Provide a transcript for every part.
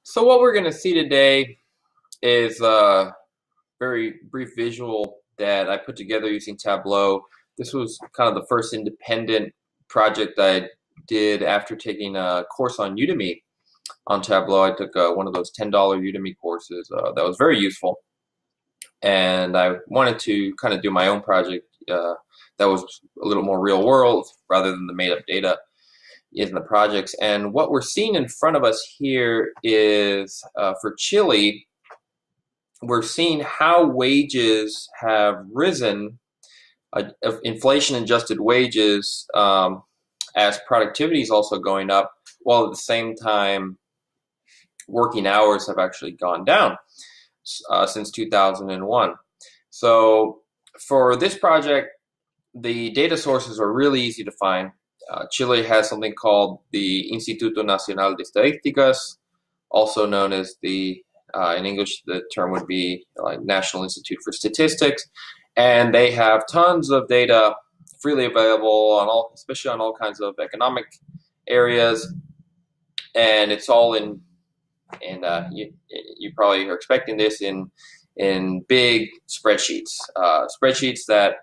So what we're going to see today is a very brief visual that I put together using Tableau. This was kind of the first independent project I did after taking a course on Udemy on Tableau. I took one of those $10 Udemy courses that was very useful, and I wanted to kind of do my own project that was a little more real world rather than the made up data in the projects. And what we're seeing in front of us here is for Chile, we're seeing how wages have risen, inflation adjusted wages, as productivity is also going up, while at the same time working hours have actually gone down since 2001. So for this project, the data sources are really easy to find. Chile has something called the Instituto Nacional de Estadísticas, also known as in English, the term would be National Institute for Statistics, and they have tons of data freely available especially on all kinds of economic areas, and it's all you probably are expecting this in big spreadsheets, spreadsheets that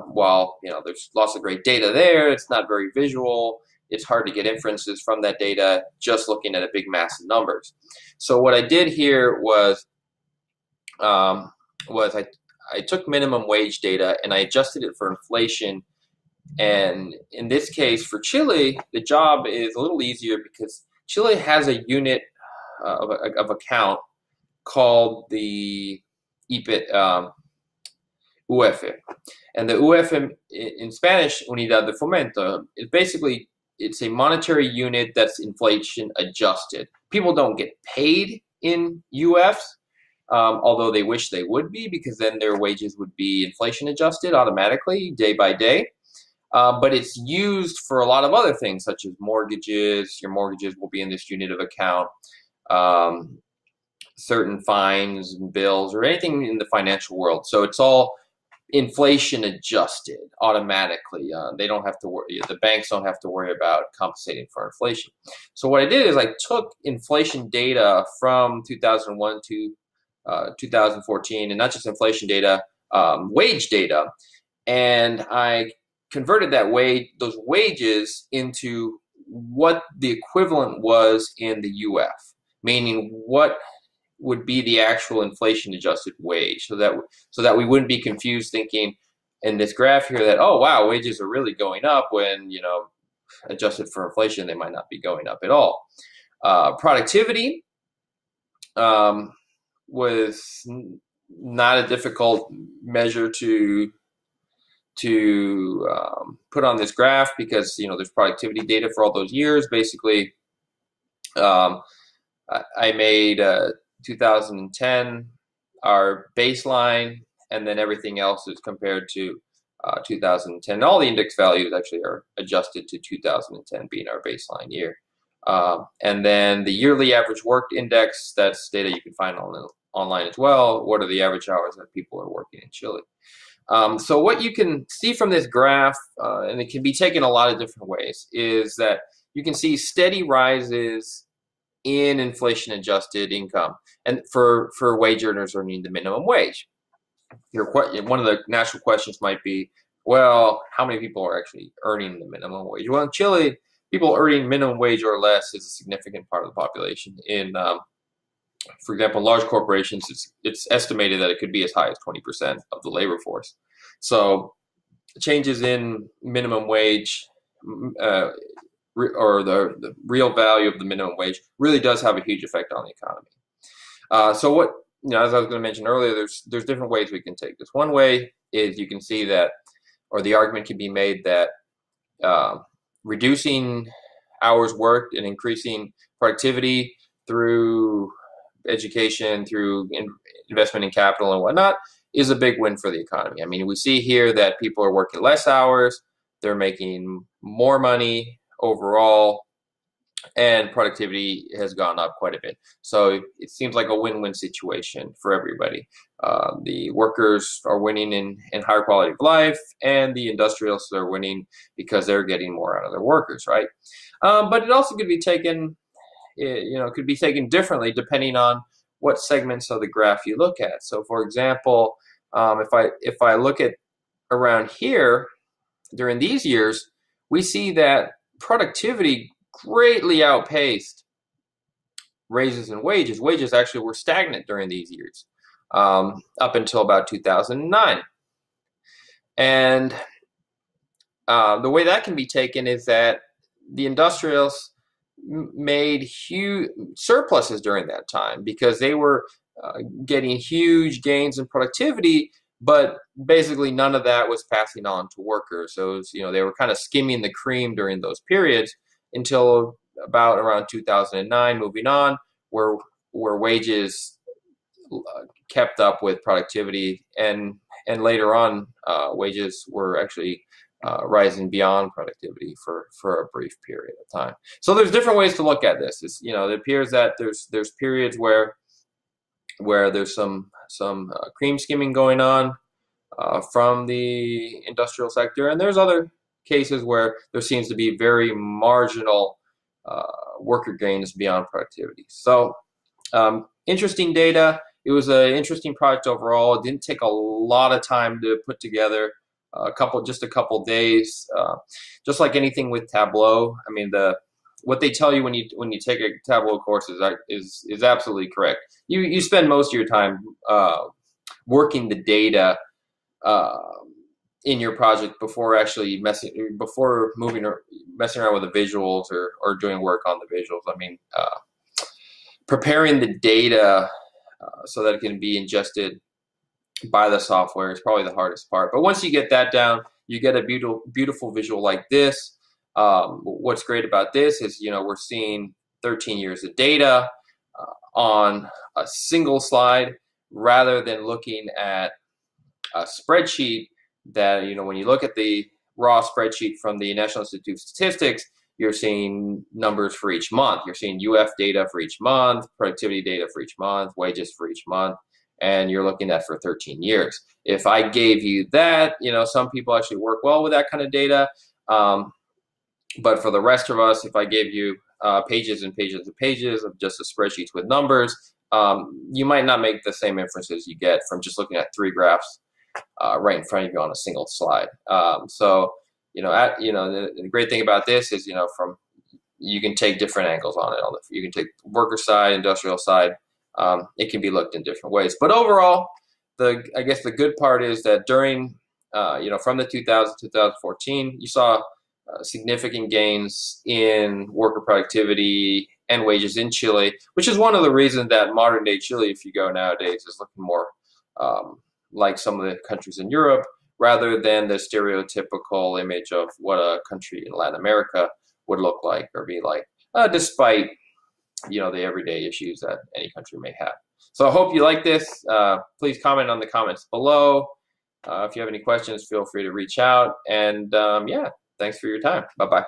while there's lots of great data there, it's not very visual. It's hard to get inferences from that data just looking at a big mass of numbers. So what I did here was I took minimum wage data and I adjusted it for inflation. And in this case, for Chile, the job is a little easier because Chile has a unit of account called the IPET, UF. And the UF in Spanish, Unidad de Fomento, is basically it's a monetary unit that's inflation adjusted. People don't get paid in UFs, although they wish they would be, because then their wages would be inflation adjusted automatically day by day. But it's used for a lot of other things, such as mortgages. Your mortgages will be in this unit of account. Certain fines and bills or anything in the financial world. So it's all inflation adjusted automatically. They don't have to worry. The banks don't have to worry about compensating for inflation. So what I did is I took inflation data from 2001 to 2014, and not just inflation data, wage data, and I converted those wages into what the equivalent was in the UF, meaning what would be the actual inflation adjusted wage, so that we wouldn't be confused thinking in this graph here that, oh wow, wages are really going up when adjusted for inflation they might not be going up at all. Productivity was not a difficult measure to put on this graph because there's productivity data for all those years. Basically, I made 2010 our baseline, and then everything else is compared to 2010. All the index values actually are adjusted to 2010 being our baseline year. And then the yearly average worked index, that's data you can find online as well. What are the average hours that people are working in Chile? So what you can see from this graph, and it can be taken a lot of different ways, is that you can see steady rises in inflation-adjusted income, and for wage earners earning the minimum wage. One of the natural questions might be, well, how many people are actually earning the minimum wage? Well, in Chile, people earning minimum wage or less is a significant part of the population. For example, large corporations, it's estimated that it could be as high as 20% of the labor force. So changes in minimum wage or the real value of the minimum wage really does have a huge effect on the economy. So what, as I was going to mention earlier, there's different ways we can take this. One way is you can see that, or the argument can be made that reducing hours worked and increasing productivity through education, through investment in capital and whatnot, is a big win for the economy. I mean, we see here that people are working less hours, they're making more money overall, and productivity has gone up quite a bit. So it seems like a win-win situation for everybody. The workers are winning in higher quality of life, and the industrialists are winning because they're getting more out of their workers, right? But it also could be taken could be taken differently depending on what segments of the graph you look at. So, for example, if I look at around here during these years, we see that productivity greatly outpaced raises in wages. Wages actually were stagnant during these years, up until about 2009. And the way that can be taken is that the industrials made huge surpluses during that time because they were getting huge gains in productivity, but basically none of that was passing on to workers. So it was, they were kind of skimming the cream during those periods until about around 2009, moving on, where wages kept up with productivity, and later on, wages were actually rising beyond productivity for a brief period of time. So there's different ways to look at this. It appears that there's periods where there's some cream skimming going on from the industrial sector, and there's other cases where there seems to be very marginal worker gains beyond productivity. So interesting data. It was an interesting project overall. It didn't take a lot of time to put together. Just a couple days. Just like anything with Tableau, I mean, what they tell you when you take a Tableau course is absolutely correct. You spend most of your time working the data in your project before actually messing around with the visuals or doing work on the visuals. I mean, preparing the data so that it can be ingested by the software is probably the hardest part. But once you get that down, you get a beautiful visual like this. What's great about this is, we're seeing 13 years of data on a single slide rather than looking at a spreadsheet that, when you look at the raw spreadsheet from the National Institute of Statistics, you're seeing numbers for each month. You're seeing UF data for each month, productivity data for each month, wages for each month, and you're looking at for 13 years. If I gave you that, some people actually work well with that kind of data. But for the rest of us, if I gave you pages and pages and pages of just the spreadsheets with numbers, you might not make the same inferences you get from just looking at three graphs right in front of you on a single slide. The great thing about this is, you can take different angles on it. You can take worker side, industrial side. It can be looked in different ways. But overall, I guess the good part is that during, from the 2000 to 2014, you saw significant gains in worker productivity and wages in Chile, which is one of the reasons that modern day Chile, if you go nowadays, is looking more like some of the countries in Europe, rather than the stereotypical image of what a country in Latin America would look like or be like, despite the everyday issues that any country may have. So I hope you like this. Please comment on the comments below. If you have any questions, feel free to reach out. And yeah, thanks for your time. Bye-bye.